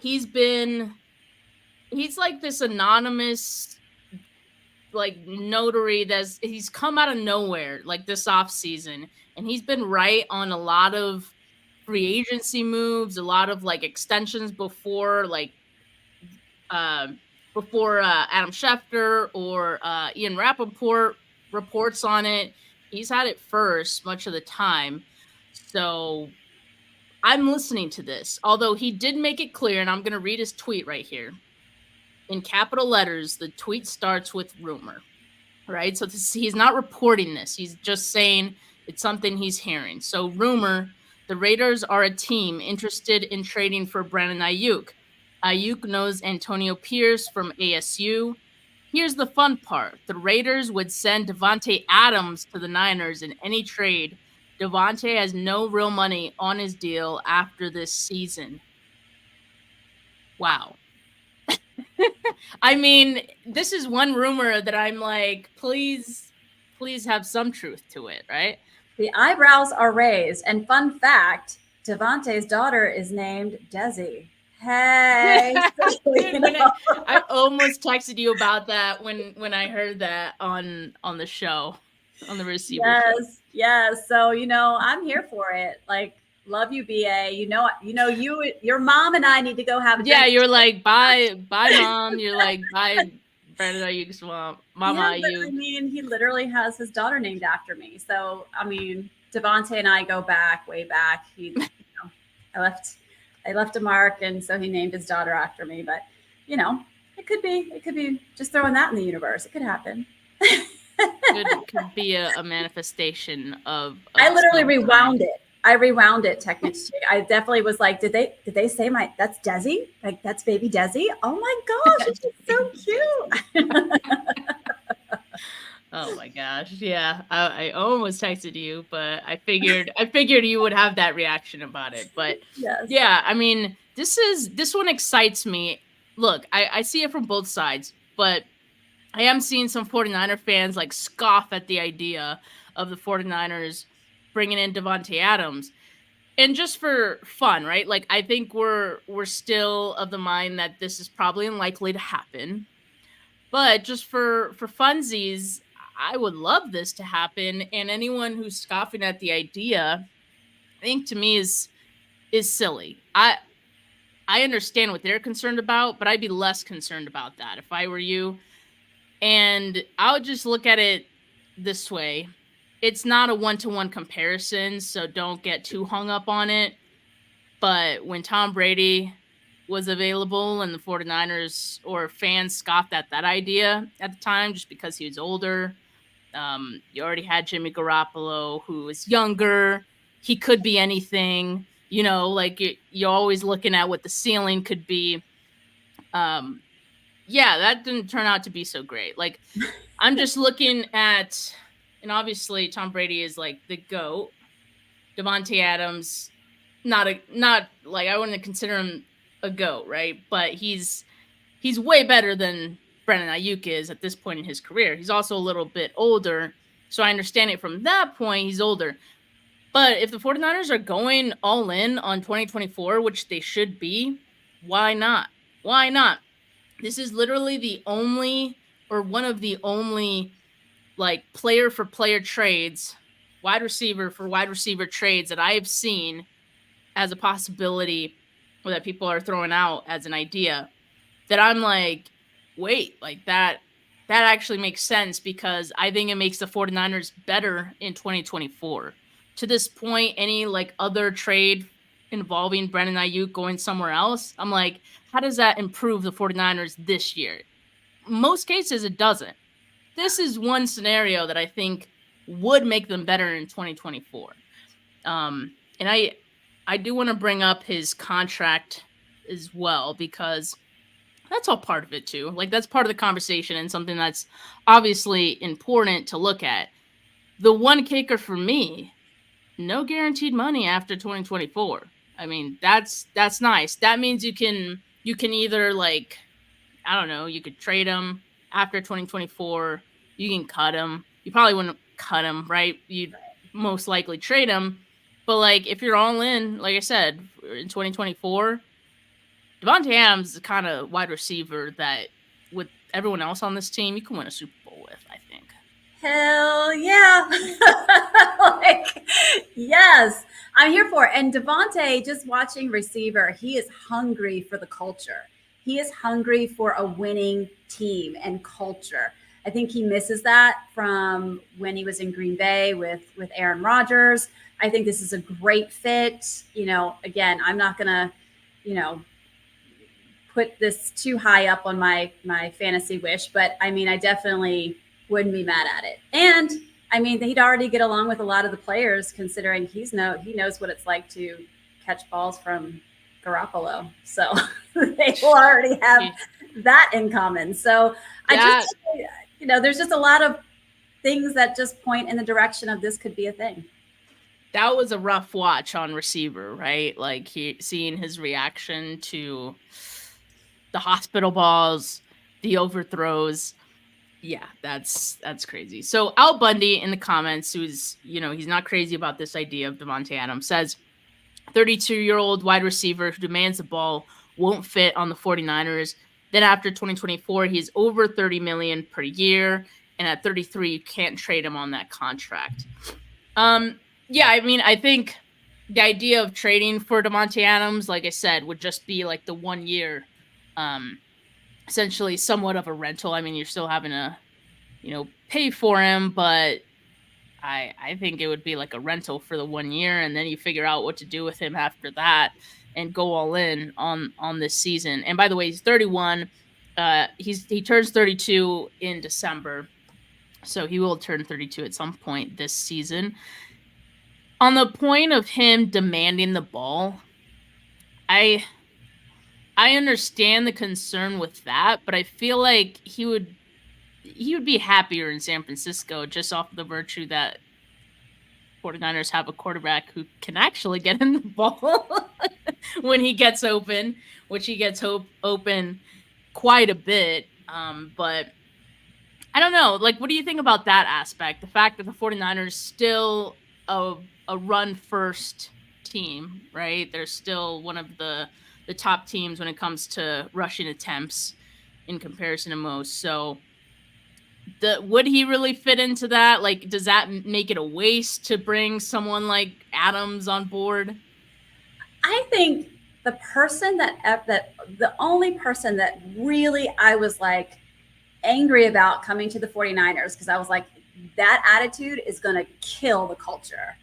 he's like this anonymous like notary he's come out of nowhere like this off season, and he's been right on a lot of free agency moves, a lot of like extensions before Adam Schefter or Ian Rappaport reports on it. He's had it first much of the time. So I'm listening to this, although he did make it clear, and I'm going to read his tweet right here. In capital letters, the tweet starts with rumor, right? So he's not reporting this. He's just saying it's something he's hearing. So rumor, the Raiders are a team interested in trading for Brandon Ayuk. Ayuk knows Antonio Pierce from ASU. Here's the fun part. The Raiders would send Davante Adams to the Niners in any trade. Davante has no real money on his deal after this season. Wow. I mean, this is one rumor that I'm like, please have some truth to it, right? The eyebrows are raised. And fun fact, Davante's daughter is named Desi. Hey, I almost texted you about that when I heard that on the show, on the receiver. Yes. So I'm here for it. Like, love you, BA. Your mom and I need to go have a drink. Yeah, you're like, bye, mom. You're like, bye, Brandon Ayuk's mom, Mama Ayuk. I mean, he literally has his daughter named after me. So I mean, Davante and I go way back. I left a mark, and so he named his daughter after me. But it could be just throwing that in the universe. It could happen. could be a manifestation of I literally rewound it. I rewound it technically. I definitely was like, did they say that's Desi? Like, that's baby Desi? Oh my gosh, it's just so cute. Oh my gosh. Yeah. I almost texted you, but I figured you would have that reaction about it. But yes. Yeah, I mean, this one excites me. Look, I see it from both sides, but I am seeing some 49er fans like scoff at the idea of the 49ers bringing in Davante Adams. And just for fun, right? Like, I think we're still of the mind that this is probably unlikely to happen. But just for funsies, I would love this to happen. And anyone who's scoffing at the idea, I think to me is silly. I understand what they're concerned about, but I'd be less concerned about that if I were you. And I would just look at it this way. It's not a one-to-one comparison, so don't get too hung up on it. But when Tom Brady was available and the 49ers or fans scoffed at that idea at the time just because he was older, you already had Jimmy Garoppolo, who was younger. He could be anything. Like you're always looking at what the ceiling could be. Yeah, that didn't turn out to be so great. Like, I'm just looking at, and obviously Tom Brady is like the GOAT. Davante Adams, not like I wouldn't consider him a GOAT, right? But he's way better than Brandon Ayuk is at this point in his career. He's also a little bit older, so I understand it from that point. He's older. But if the 49ers are going all in on 2024, which they should be, why not? Why not? This is literally the only, or one of the only, like, player for player trades, wide receiver for wide receiver trades that I have seen as a possibility, or that people are throwing out as an idea, that I'm like, wait, like that actually makes sense, because I think it makes the 49ers better in 2024. To this point, any like other trade involving Brandon Ayuk going somewhere else, I'm like, how does that improve the 49ers this year? Most cases, it doesn't. This is one scenario that I think would make them better in 2024. And I do want to bring up his contract as well, because that's all part of it too. Like, that's part of the conversation and something that's obviously important to look at. The one kicker for me, no guaranteed money after 2024. I mean, that's nice. That means you can either, like, I don't know, you could trade him after 2024. You can cut him. You probably wouldn't cut him, right? You'd most likely trade him. But like, if you're all in, like I said, in 2024, Devontae Adams is the kind of wide receiver that, with everyone else on this team, you can win a Super Bowl with, I think. Hell yeah. Like, yes, I'm here for it. And Devontae, just watching receiver, he is hungry for the culture. He is hungry for a winning team and culture. I think he misses that from when he was in Green Bay with Aaron Rodgers. I think this is a great fit. Again, I'm not gonna, you know, put this too high up on my fantasy wish, but I mean, I definitely wouldn't be mad at it. And I mean, he'd already get along with a lot of the players, considering he knows what it's like to catch balls from Garoppolo. So they will already have that in common. So I just, there's just a lot of things that just point in the direction of this could be a thing. That was a rough watch on receiver, right? Like seeing his reaction to the hospital balls, the overthrows. Yeah, that's crazy. So Al Bundy in the comments, who's, he's not crazy about this idea of Devontae Adams, says 32-year-old wide receiver who demands the ball won't fit on the 49ers. Then after 2024, he's over $30 million per year. And at 33, you can't trade him on that contract. Yeah, I mean, I think the idea of trading for Devontae Adams, like I said, would just be like the 1 year, essentially somewhat of a rental. I mean, you're still having to, pay for him, but I think it would be like a rental for the 1 year, and then you figure out what to do with him after that and go all in on this season. And by the way, he's 31. He turns 32 in December, so he will turn 32 at some point this season. On the point of him demanding the ball, I understand the concern with that, but I feel like he would be happier in San Francisco just off the virtue that 49ers have a quarterback who can actually get him the ball when he gets open, which he gets open quite a bit. But I don't know. Like, what do you think about that aspect? The fact that the 49ers still a run first team, right? They're still one of the top teams when it comes to rushing attempts in comparison to most. So would he really fit into that? Like, does that make it a waste to bring someone like Adams on board? I think the only person that really I was like angry about coming to the 49ers, because I was like, that attitude is going to kill the culture,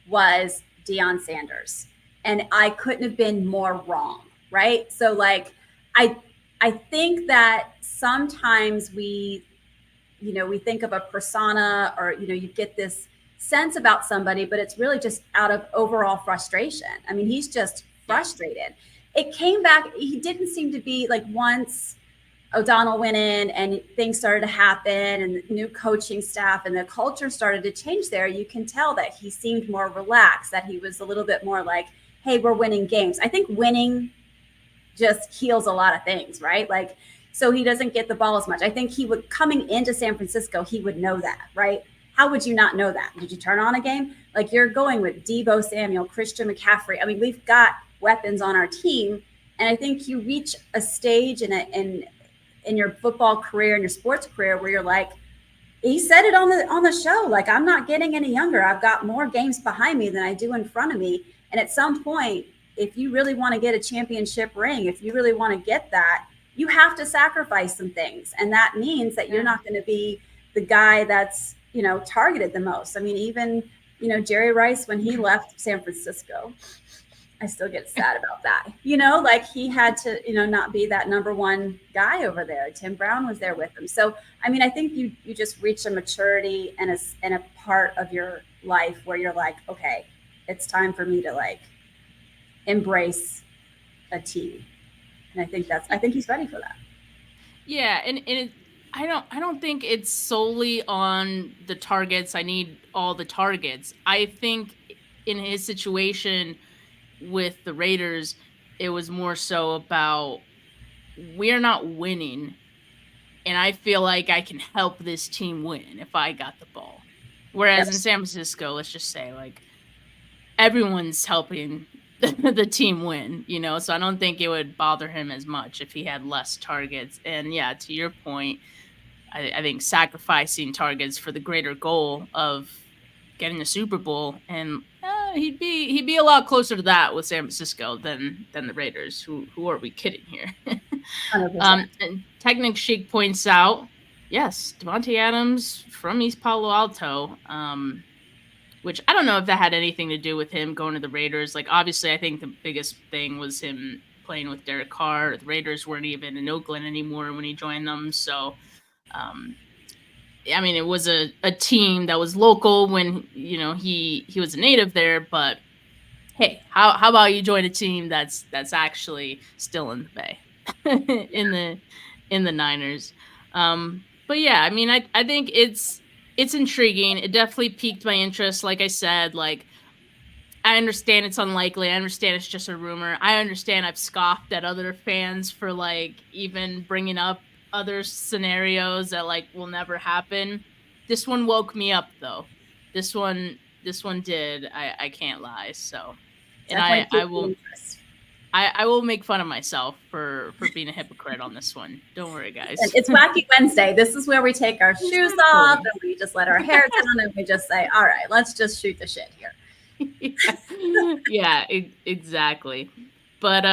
was Deion Sanders. And I couldn't have been more wrong, right? So like, I think that sometimes we think of a persona, or, you get this sense about somebody, but it's really just out of overall frustration. I mean, he's just frustrated. It came back. He didn't seem to be like, once O'Donnell went in and things started to happen and the new coaching staff and the culture started to change there, you can tell that he seemed more relaxed, that he was a little bit more like, hey, we're winning games. I think winning just heals a lot of things, right? Like, so he doesn't get the ball as much. I think coming into San Francisco, he would know that, right? How would you not know that? Did you turn on a game? Like, you're going with Deebo Samuel, Christian McCaffrey. I mean, we've got weapons on our team. And I think you reach a stage in your football career and your sports career where you're like, he said it on the show, like, I'm not getting any younger. I've got more games behind me than I do in front of me. And at some point, if you really want to get a championship ring, if you really want to get that, you have to sacrifice some things. And that means that you're not going to be the guy that's, targeted the most. I mean, even, Jerry Rice, when he left San Francisco, I still get sad about that. Like, he had to, not be that number one guy over there. Tim Brown was there with him. So, I mean, I think you just reach a maturity and a part of your life where you're like, okay, it's time for me to like embrace a team. And I think he's ready for that. Yeah. And I don't think it's solely on the targets. I need all the targets. I think in his situation with the Raiders, it was more so about, we're not winning, and I feel like I can help this team win if I got the ball. Whereas in San Francisco, let's just say, like, everyone's helping the team win, so I don't think it would bother him as much if he had less targets. And yeah, to your point, I think sacrificing targets for the greater goal of getting the Super Bowl, and he'd be a lot closer to that with San Francisco than the Raiders. Who are we kidding here? 100%. And Technic Sheik points out, yes, Devontae Adams from East Palo Alto, which I don't know if that had anything to do with him going to the Raiders. Like, obviously, I think the biggest thing was him playing with Derek Carr. The Raiders weren't even in Oakland anymore when he joined them, so. I mean, it was a team that was local when he was a native there, but hey, how about you join a team that's actually still in the Bay, in the Niners. But yeah, I mean, I think it's intriguing. It definitely piqued my interest. Like I said, like, I understand it's unlikely. I understand it's just a rumor. I understand I've scoffed at other fans for like even bringing up other scenarios that like will never happen. This one woke me up though. This one did. I can't lie. So, and I will make fun of myself for being a hypocrite on this one. Don't worry, guys. It's Wacky Wednesday. This is where we take our shoes off and we just let our hair down and we just say, all right, let's just shoot the shit here. Yeah, exactly. But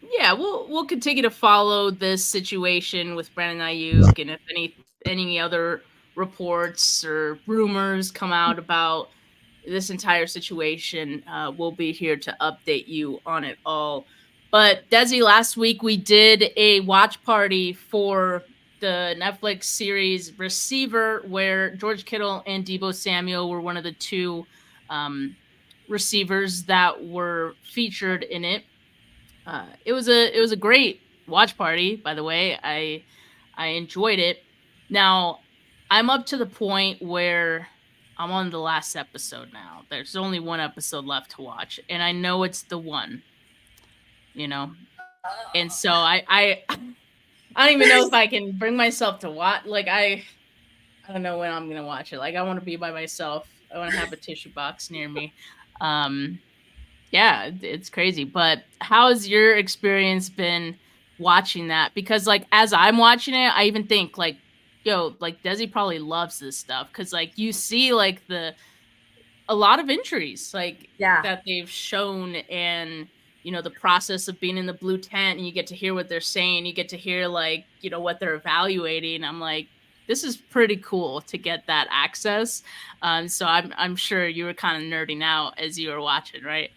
yeah, we'll continue to follow this situation with Brandon Ayuk, and if any other reports or rumors come out about this entire situation, we'll be here to update you on it all. But Desi, last week we did a watch party for the Netflix series Receiver, where George Kittle and Deebo Samuel were one of the two receivers that were featured in it. It was a great watch party, by the way. I enjoyed it. Now, I'm up to the point where I'm on the last episode now. There's only one episode left to watch, and I know it's the one, And so I don't even know if I can bring myself to watch. Like, I don't know when I'm gonna watch it. Like, I want to be by myself. I want to have a tissue box near me. Yeah, it's crazy. But how has your experience been watching that? Because like, as I'm watching it, I even think like, yo, like Desi probably loves this stuff, because like you see like a lot of injuries like that they've shown, and the process of being in the blue tent, and you get to hear what they're saying, you get to hear like what they're evaluating. I'm like, this is pretty cool to get that access. So I'm sure you were kind of nerding out as you were watching, right?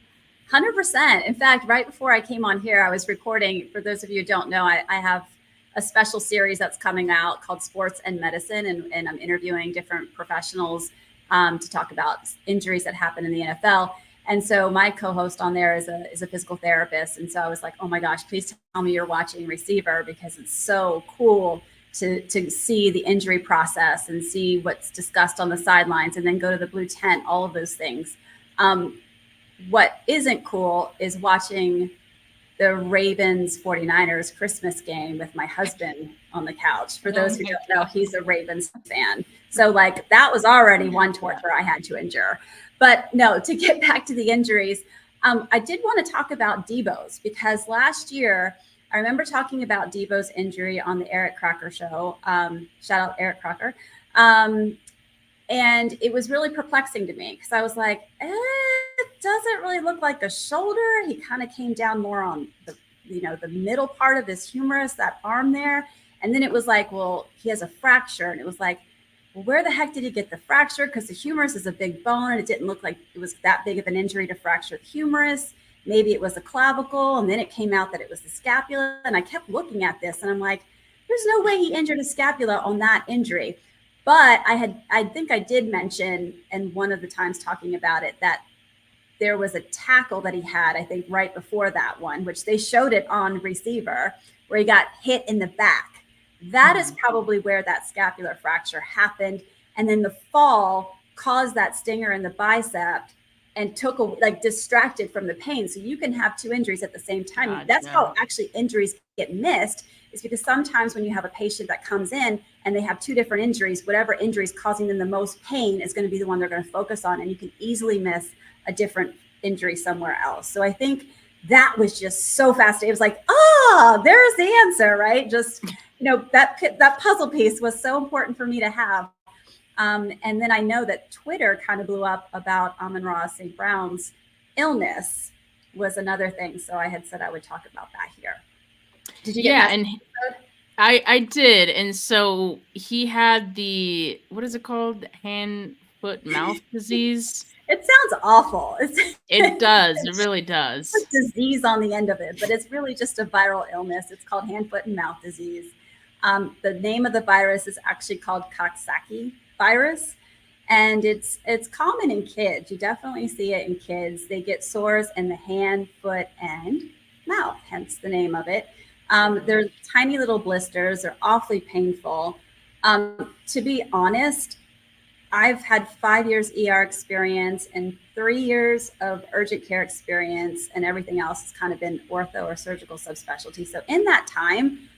100%. In fact, right before I came on here, I was recording. For those of you who don't know, I have a special series that's coming out called Sports and Medicine, and I'm interviewing different professionals to talk about injuries that happen in the NFL. And so my co-host on there is a physical therapist. And so I was like, oh my gosh, please tell me you're watching Receiver, because it's so cool to see the injury process and see what's discussed on the sidelines, and then go to the blue tent, all of those things. What isn't cool is watching the Ravens 49ers Christmas game with my husband on the couch. For those who don't know, he's a Ravens fan. So like, that was already one torture I had to endure. But no, to get back to the injuries, I did want to talk about Deebo's, because last year I remember talking about Deebo's injury on the Eric Crocker show. Shout out Eric Crocker. And it was really perplexing to me, because I was like, it doesn't really look like a shoulder. He kind of came down more on the middle part of his humerus, that arm there. And then it was like, well, he has a fracture. And it was like, well, where the heck did he get the fracture? Because the humerus is a big bone, and it didn't look like it was that big of an injury to fracture the humerus. Maybe it was a clavicle. And then it came out that it was the scapula. And I kept looking at this and I'm like, there's no way he injured his scapula on that injury. But I think I did mention, and one of the times talking about it, that there was a tackle that he had, I think right before that one, which they showed it on Receiver, where he got hit in the back. That is probably where that scapular fracture happened. And then the fall caused that stinger in the bicep and distracted from the pain. So you can have two injuries at the same time. God, that's how actually injuries get missed, is because sometimes when you have a patient that comes in and they have two different injuries, whatever injury is causing them the most pain is going to be the one they're going to focus on. And you can easily miss a different injury somewhere else. So I think that was just so fascinating. It was like, there's the answer, right? Just, that puzzle piece was so important for me to have. And then I know that Twitter kind of blew up about Amon-Ra St. Brown's illness was another thing. So I had said I would talk about that here. Did you get Yeah, and I did. And so he had the, what is it called? Hand, foot, mouth disease. It sounds awful. It does. It really does. Disease on the end of it, but it's really just a viral illness. It's called hand, foot, and mouth disease. The name of the virus is actually called Coxsackie virus, and it's common in kids. You definitely see it in kids. They get sores in the hand, foot, and mouth, hence the name of it. They're tiny little blisters. They're awfully painful. To be honest, I've had 5 years ER experience and 3 years of urgent care experience, and everything else has kind of been ortho or surgical subspecialty. So in that time,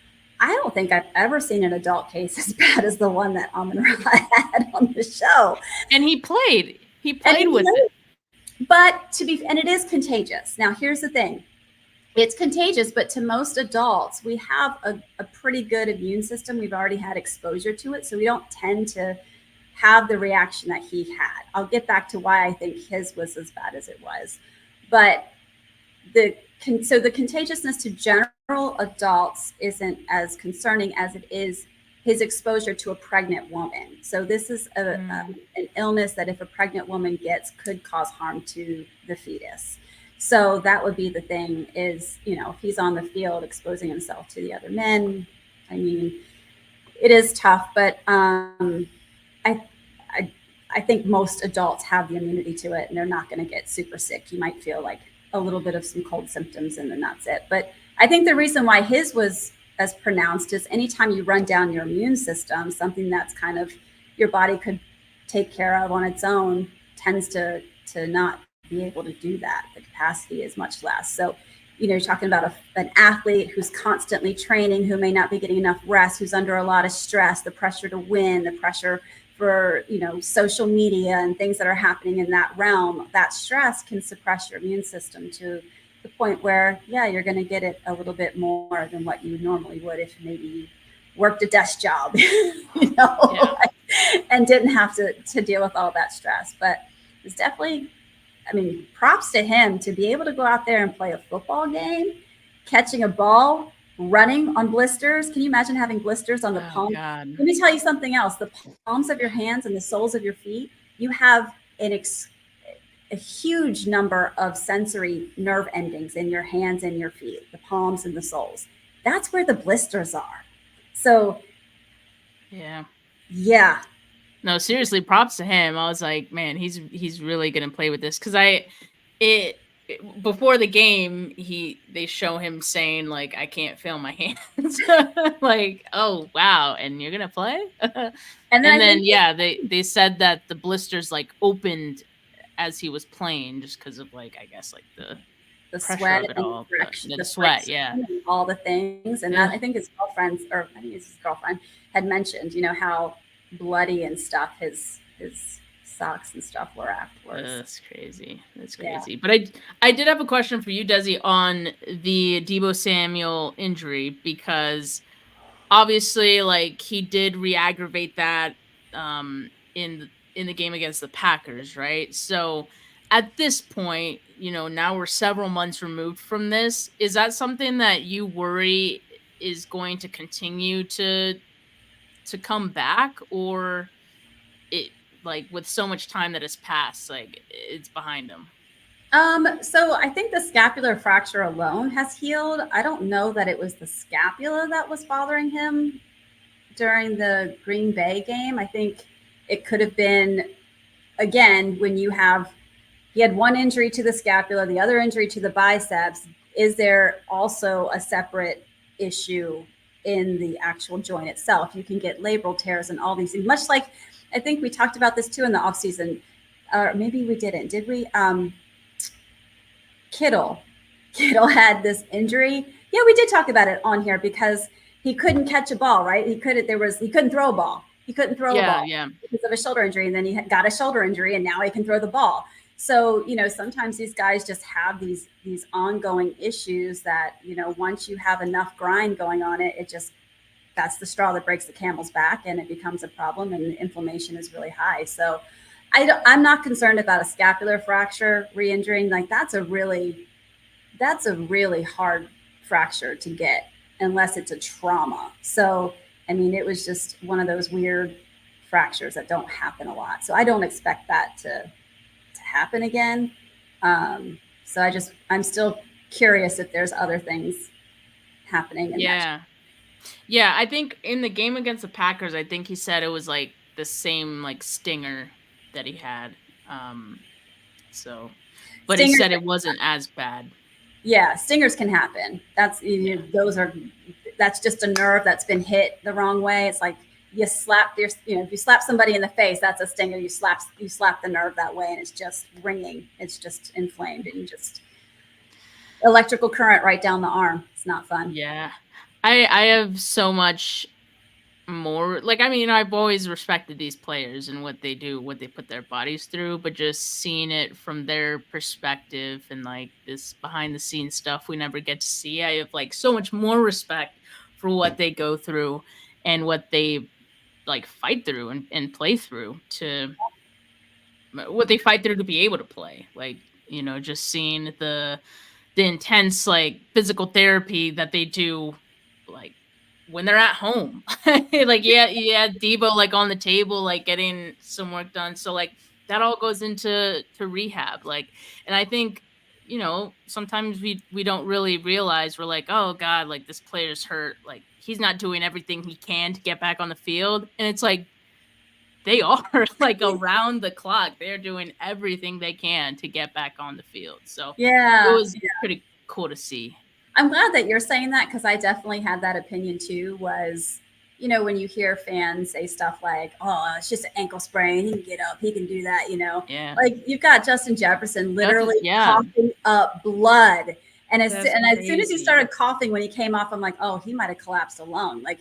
I don't think I've ever seen an adult case as bad as the one that Amon-Ra had on the show. And he played with it. But and it is contagious. Now, here's the thing. It's contagious, but to most adults, we have a pretty good immune system. We've already had exposure to it, so we don't tend to have the reaction that he had. I'll get back to why I think his was as bad as it was. But the contagiousness to general adults isn't as concerning as it is his exposure to a pregnant woman. So this is an illness that if a pregnant woman gets could cause harm to the fetus. So that would be the thing is, if he's on the field exposing himself to the other men, I mean, it is tough, but I think most adults have the immunity to it and they're not going to get super sick. You might feel like a little bit of some cold symptoms and then that's it. But I think the reason why his was as pronounced is anytime you run down your immune system, something that's kind of your body could take care of on its own tends to not be able to do that. The capacity is much less. So, you're talking about an athlete who's constantly training, who may not be getting enough rest, who's under a lot of stress, the pressure to win, the pressure for, social media and things that are happening in that realm. That stress can suppress your immune system to the point where, you're going to get it a little bit more than what you normally would if maybe you worked a desk job, and didn't have to deal with all that stress. But it's definitely, props to him to be able to go out there and play a football game, catching a ball, running on blisters. Can you imagine having blisters on the palm? God. Let me tell you something else. The palms of your hands and the soles of your feet, you have a huge number of sensory nerve endings in your hands and your feet, the palms and the soles. That's where the blisters are. So, yeah. No, seriously, props to him. I was like, man, he's really gonna play with this because before the game, they show him saying like, I can't feel my hands. Like, oh wow, and you're gonna play? and then they said that the blisters like opened as he was playing just because of like, I guess like the sweat of it all, the sweat, all the things. And that I think his girlfriend had mentioned, how bloody and stuff his socks and stuff were afterwards. That's crazy. Yeah. But I did have a question for you, Desi, on the Deebo Samuel injury, because obviously like he did re-aggravate that in the game against the Packers, right? So at this point, now we're several months removed from this. Is that something that you worry is going to continue to come back, or it like with so much time that has passed, like it's behind him? So I think the scapular fracture alone has healed. I don't know that it was the scapula that was bothering him during the Green Bay game. I think it could have been, again, when he had one injury to the scapula, the other injury to the biceps. Is there also a separate issue in the actual joint itself? You can get labral tears and all these things, much like I think we talked about this too in the off season, or maybe we didn't. Did we? Kittle had this injury. Yeah, we did talk about it on here because he couldn't catch a ball, right? He couldn't throw a ball. He couldn't throw a ball because of a shoulder injury, and then he got a shoulder injury, and now he can throw the ball. So, sometimes these guys just have these ongoing issues that, once you have enough grind going on it, that's the straw that breaks the camel's back, and it becomes a problem, and the inflammation is really high. So I'm not concerned about a scapular fracture re-injuring. Like that's a really hard fracture to get unless it's a trauma. So, I mean, it was just one of those weird fractures that don't happen a lot. So I don't expect that to happen again. So I'm still curious if there's other things happening. Yeah, I think in the game against the Packers, I think he said it was like the same like stinger that he had. But he said it wasn't as bad. Yeah, stingers can happen. That's just a nerve that's been hit the wrong way. It's like you slap if you slap somebody in the face, that's a stinger. You slap the nerve that way, and it's just ringing. It's just inflamed, and just electrical current right down the arm. It's not fun. Yeah. I have so much more, like, I mean, I've always respected these players and what they do, what they put their bodies through, but just seeing it from their perspective and like this behind the scenes stuff we never get to see, I have like so much more respect for what they go through and what they like fight through and play through to what they fight through to be able to play. Like, just seeing the intense like physical therapy that they do, like when they're at home. Like yeah, Debo like on the table, like getting some work done. So like that all goes into rehab. Like, and I think, sometimes we don't really realize, we're like, oh God, like this player's hurt. Like he's not doing everything he can to get back on the field. And it's like, they are like around the clock. They're doing everything they can to get back on the field. So yeah, it was pretty cool to see. I'm glad that you're saying that, because I definitely had that opinion too. Was, when you hear fans say stuff like, "Oh, it's just an ankle sprain. He can get up. He can do that." Yeah. Like you've got Justin Jefferson literally coughing up blood, and as soon as he started coughing when he came off, I'm like, "Oh, he might have collapsed a lung." Like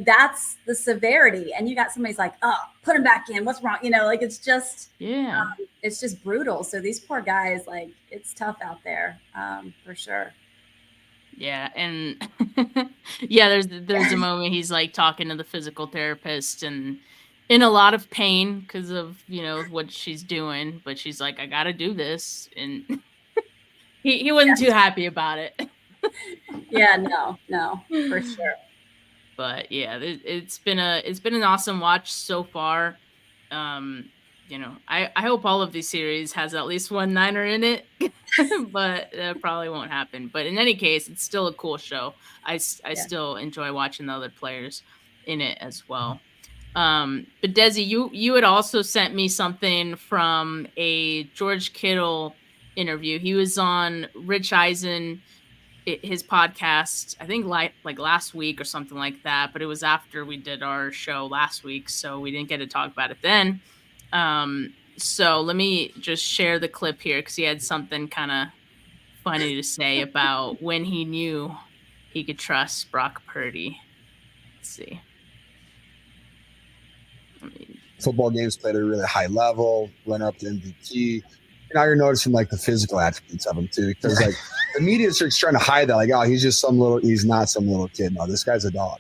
that's the severity. And you got somebody's like, "Oh, put him back in. What's wrong?" Like it's just it's just brutal. So these poor guys, like it's tough out there, for sure. Yeah, and yeah, there's a moment he's like talking to the physical therapist and in a lot of pain because of what she's doing, but she's like, I gotta do this, and he wasn't too happy about it. Yeah, no, for sure. But yeah, it's been an awesome watch so far. I hope all of these series has at least one Niner in it, but that probably won't happen. But in any case, it's still a cool show. I still enjoy watching the other players in it as well. But Desi, you had also sent me something from a George Kittle interview. He was on Rich Eisen, his podcast, I think like last week or something like that, but it was after we did our show last week, so we didn't get to talk about it then. So let me just share the clip here, because he had something kind of funny to say about when he knew he could trust Brock Purdy. Let's see. Football games played at a really high level, run up to MVP. Now you're noticing like the physical attributes of him too, because like the media is trying to hide that, like, oh, he's not some little kid. No, this guy's a dog.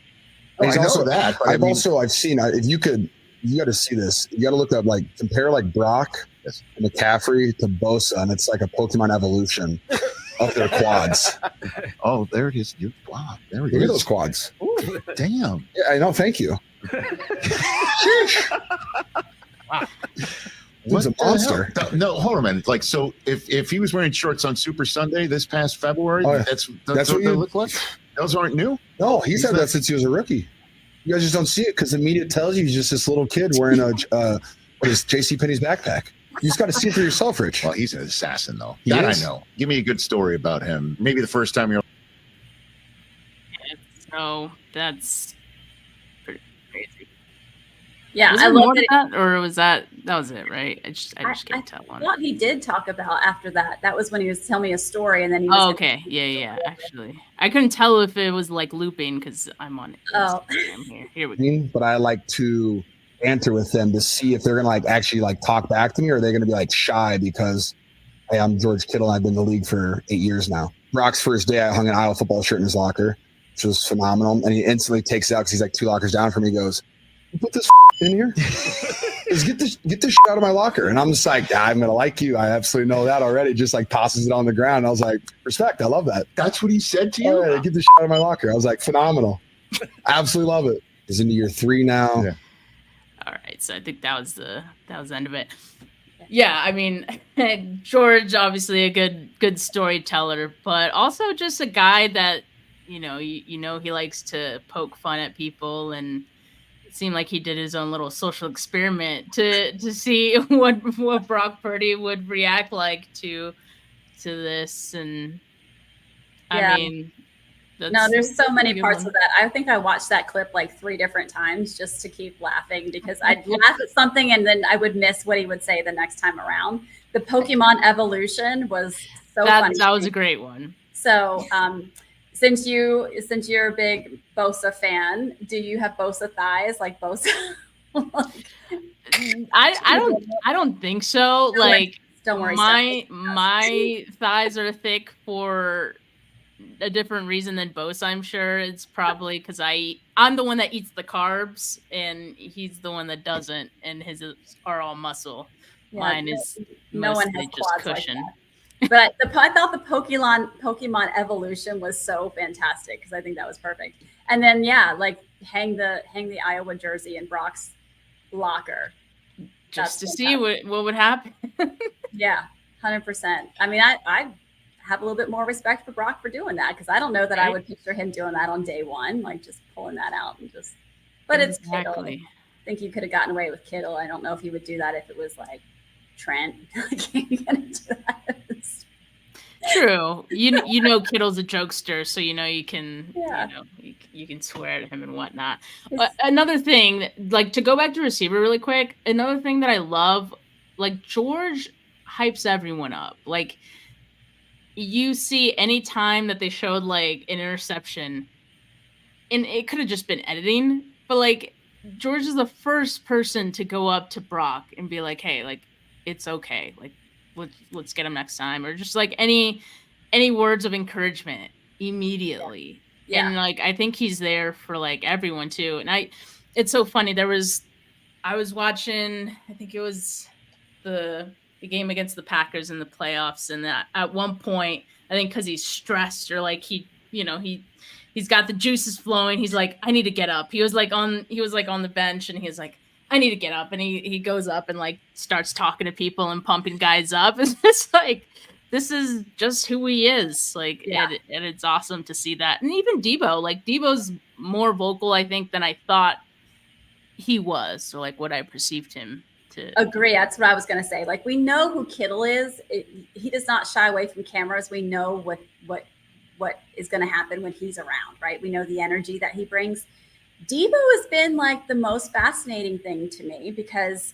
Oh, I know that. I've seen, if you got to see this. You got to look up, like, compare like Brock and McCaffrey to Bosa, and it's like a Pokemon evolution of their quads. Oh, there it is. Wow, there it is. Look at those quads. Ooh, damn. Yeah, I know. Thank you. Wow. What's a monster? No, hold on a minute. Like, so if he was wearing shorts on Super Sunday this past February, that's what they look like? Those aren't new? No, he's had that since he was a rookie. You guys just don't see it because the media tells you he's just this little kid wearing what is JCPenney's backpack. You just got to see it for yourself, Rich. Well, he's an assassin, though. That I know. Give me a good story about him. Maybe the first time you're. So that's pretty crazy. Yeah, was there more to that, or was that was it, right? I just can't tell. I thought he did talk about after that. That was when he was telling me a story, and then he was. Oh, okay. Yeah. Actually, I couldn't tell if it was like looping because I'm on Instagram here. Here we go. But I like to banter with them to see if they're gonna like actually like talk back to me, or are they gonna be like shy because hey, I'm George Kittle and I've been in the league for 8 years now. Brock's first day, I hung an Iowa football shirt in his locker, which was phenomenal. And he instantly takes it out because he's like 2 lockers down from me. He goes, "You put this in here? Just get this out of my locker." And I'm just like, I'm gonna like you. I absolutely know that already. Just like tosses it on the ground. I was like, respect. I love that. That's what he said to you. Right, get this out of my locker. I was like, phenomenal. Absolutely love it. He's into year 3 now. Yeah. All right, so I think that was the end of it. Yeah, I mean, George obviously a good storyteller, but also just a guy that you know he likes to poke fun at people, and it seemed like he did his own little social experiment to see what Brock Purdy would react like to this, and I mean. No, there's so many parts of that. I think I watched that clip like 3 different times just to keep laughing, because I'd laugh at something and then I would miss what he would say the next time around. The Pokemon evolution was so funny. That was a great one. So since you're a big Bosa fan, do you have Bosa thighs like Bosa? I don't think so. Don't worry. My thighs are thick for a different reason than Bosa. I'm sure it's probably because I'm the one that eats the carbs and he's the one that doesn't, and his are all muscle. Yeah, mine is mostly just cushion. Like but I thought the Pokemon evolution was so fantastic, because I think that was perfect. And then like hang the Iowa jersey in Brock's locker just to see what would happen. Yeah, 100%. I mean, I have a little bit more respect for Brock for doing that, because I don't know that I would picture him doing that on day one, like just pulling that out and just. But it's Kittle. I think you could have gotten away with Kittle. I don't know if he would do that if it was like Trent. True. You know Kittle's a jokester, so you can you can swear at him and whatnot. Another thing, like to go back to receiver really quick, another thing that I love, like George hypes everyone up. Like you see any time that they showed like an interception, and it could have just been editing, but like George is the first person to go up to Brock and be like, "Hey, like it's okay. Like let's get him next time," or just like any words of encouragement immediately. Yeah. And like I think he's there for like everyone too. And it's so funny. I was watching, I think it was the game against the Packers in the playoffs, and that at one point, I think because he's stressed or like he's got the juices flowing, he's like, I need to get up. He was like on the bench, and he's like, I need to get up, and he goes up and like starts talking to people and pumping guys up. It's just like, this is just who he is. Like, and it's awesome to see that. And even Debo's more vocal, I think, than I thought he was, or like what I perceived him to. Agree. That's what I was going to say. Like, we know who Kittle is. He does not shy away from cameras. We know what is going to happen when he's around, right? We know the energy that he brings. Debo has been like the most fascinating thing to me, because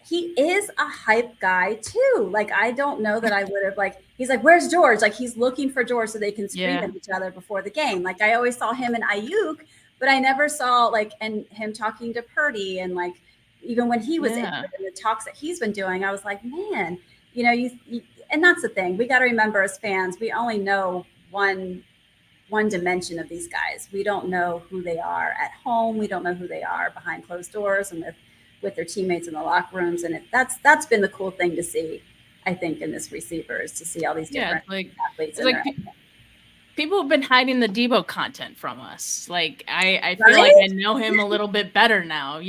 he is a hype guy too. Like, I don't know that I would have he's like, where's George? Like, he's looking for George so they can scream at each other before the game. Like, I always saw him and Ayuk, but I never saw and him talking to Purdy, and like, even when he was in the talks that he's been doing, I was like, man, you and that's the thing. We got to remember as fans, we only know one dimension of these guys. We don't know who they are at home. We don't know who they are behind closed doors and with their teammates in the locker rooms. And that's been the cool thing to see, I think, in this receiver, is to see all these different athletes. People have been hiding the Debo content from us. Like, I feel like I know him a little bit better now,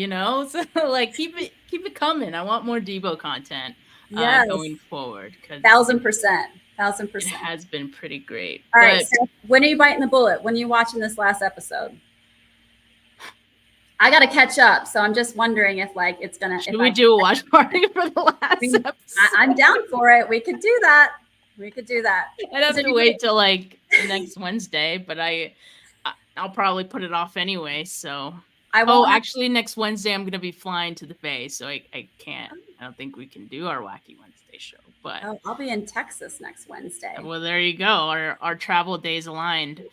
So like, keep it coming. I want more Debo content going forward. 1,000%. It has been pretty great. All right. So when are you biting the bullet? When are you watching this last episode? I got to catch up. So I'm just wondering if it's going to. Should we do a watch party for the last episode? I'm down for it. We could do that. I'd have to wait till next Wednesday, but I'll probably put it off anyway. So actually next Wednesday I'm going to be flying to the Bay, so I can't. I don't think we can do our Wacky Wednesday show. But I'll be in Texas next Wednesday. Well, there you go. Our travel days aligned.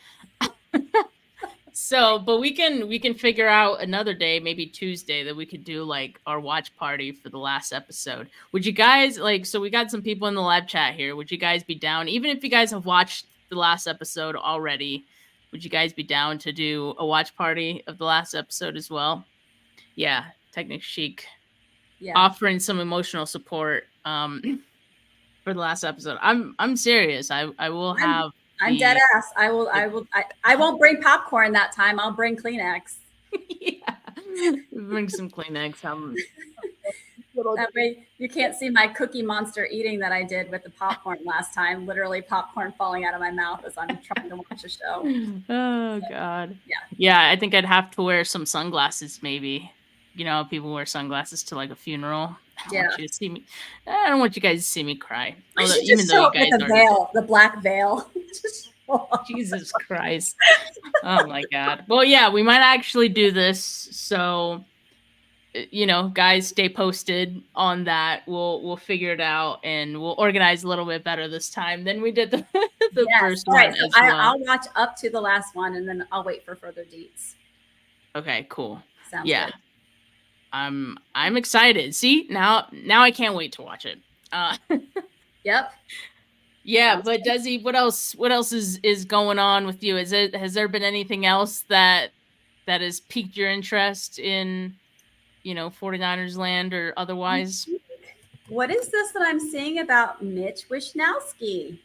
So So, but we can figure out another day, maybe Tuesday, that we could do like our watch party for the last episode. Would you guys like? So we got some people in the live chat here. Would you guys be down, even if you guys have watched the last episode already? Would you guys be down to do a watch party of the last episode as well? Yeah, Technic Chic, offering some emotional support for the last episode. I'm serious. I will have. I'm dead ass. I won't bring popcorn that time. I'll bring Kleenex. Yeah, bring some Kleenex. That way you can't see my Cookie Monster eating that I did with the popcorn last time. Literally popcorn falling out of my mouth as I'm trying to watch a show. Oh God. Yeah. I think I'd have to wear some sunglasses. Maybe, people wear sunglasses to like a funeral. I don't want you to see me. I don't want you guys to see me cry. I should just show up with the veil, the black veil. Jesus Christ. Oh my God. Well, yeah, we might actually do this. So, guys, stay posted on that. We'll figure it out and we'll organize a little bit better this time than we did the first one. Right. So I'll watch up to the last one and then I'll wait for further deets. Okay, cool. Sounds good. I'm excited. See, now I can't wait to watch it. Yep. Yeah, but Desi, what else is going on with you? Has there been anything else that has piqued your interest in 49ers land or otherwise? What is this that I'm seeing about Mitch Wishnowsky?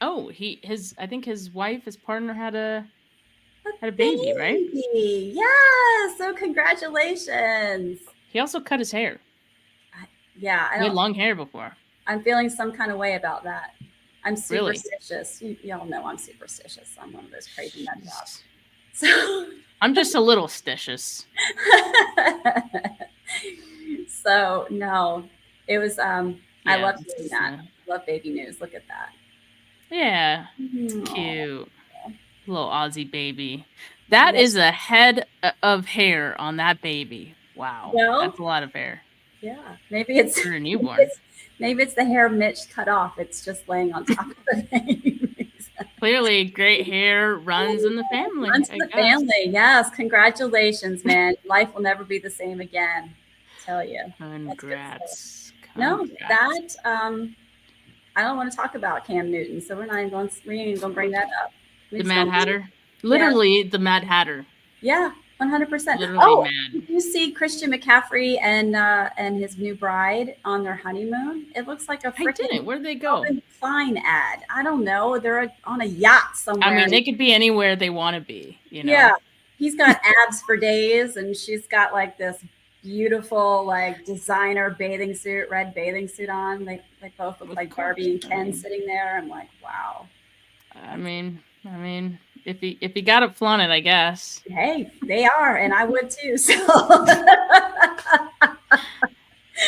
Oh, I think his wife, his partner had a baby, right? Yeah. So congratulations. He also cut his hair. He had long hair before. I'm feeling some kind of way about that. I'm superstitious. Really? Y'all know I'm superstitious. I'm one of those crazy nut jobs. So I'm just a little stitious. So no, it was. I love doing that. Love baby news. Look at that. Yeah, cute. Little Aussie baby. That is a head of hair on that baby. Wow. Well, that's a lot of hair. Yeah. Maybe it's for a newborn. Maybe it's the hair Mitch cut off. It's just laying on top of the baby. Clearly, great hair runs in the family. Runs in the family. Yes. Congratulations, man. Life will never be the same again. I tell you. Congrats. No, that I don't want to talk about Cam Newton, so we ain't going to bring that up. The Mad Hatter? Literally the Mad Hatter. Yeah, 100%. Did you see Christian McCaffrey and his new bride on their honeymoon? It looks like a freaking Where'd they go? Fine ad. I don't know. They're on a yacht somewhere. I mean, they could be anywhere they want to be. Yeah. He's got abs for days, and she's got like this beautiful like designer bathing suit, red bathing suit on. They both look like Barbie and Ken sitting there. I'm like, wow. I mean, if he got it flaunted, I guess. Hey, they are, and I would too. So,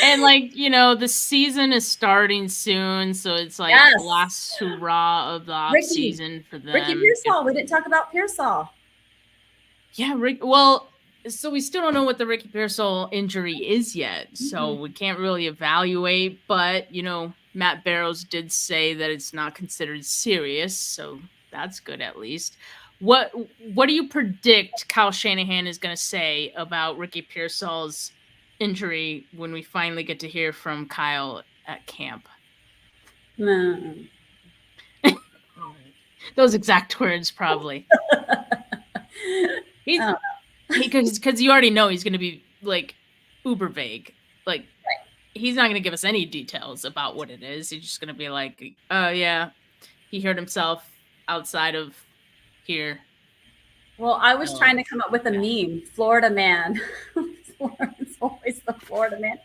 and the season is starting soon, so it's like the last hurrah of the off season for them. Ricky Pearsall. We didn't talk about Pearsall. Yeah, Rick. Well, so we still don't know what the Ricky Pearsall injury is yet, so we can't really evaluate. But Matt Barrows did say that it's not considered serious, so that's good at least. What do you predict Kyle Shanahan is going to say about Ricky Pearsall's injury when we finally get to hear from Kyle at camp? Those exact words, probably. Because you already know he's going to be like uber vague. Like, he's not going to give us any details about what it is. He's just going to be like, oh, yeah, he hurt himself outside of here. Well, I was trying to come up with a meme. Florida man. It's always the Florida man.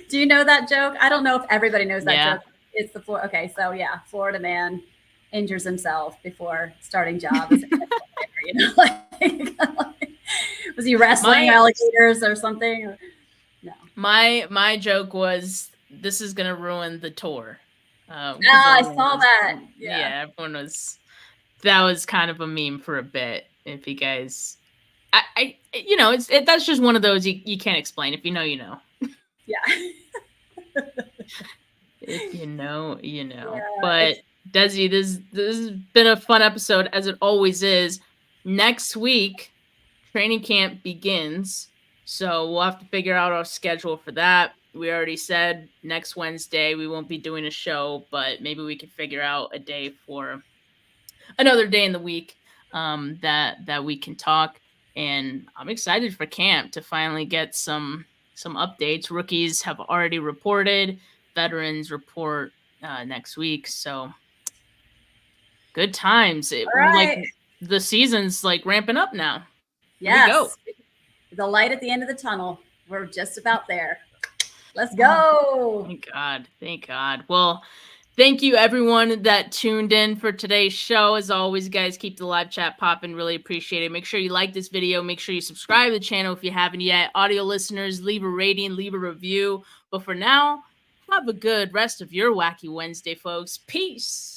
Do you know that joke? I don't know if everybody knows that joke. It's the Florida. Okay, so yeah, Florida man injures himself before starting job as a player, was he wrestling alligators or something? No. My joke was, this is gonna ruin the tour. I saw that. Yeah, everyone was. That was kind of a meme for a bit. If you guys, that's just one of those you can't explain. If you know, you know. Yeah. If you know, you know. Yeah, but Desi, this has been a fun episode, as it always is. Next week, training camp begins. So we'll have to figure out our schedule for that. We already said next Wednesday we won't be doing a show, but maybe we can figure out a day for another day in the week that we can talk. And I'm excited for camp to finally get some updates. Rookies have already reported. Veterans report next week. So good times. Like the season's like ramping up now. Yes. Go. The light at the end of the tunnel. We're just about there. Let's go. Thank God. Thank God. Well, thank you everyone that tuned in for today's show. As always, guys, keep the live chat popping. Really appreciate it. Make sure you like this video. Make sure you subscribe to the channel if you haven't yet. Audio listeners, leave a rating, leave a review. But for now, have a good rest of your Wacky Wednesday, folks. Peace.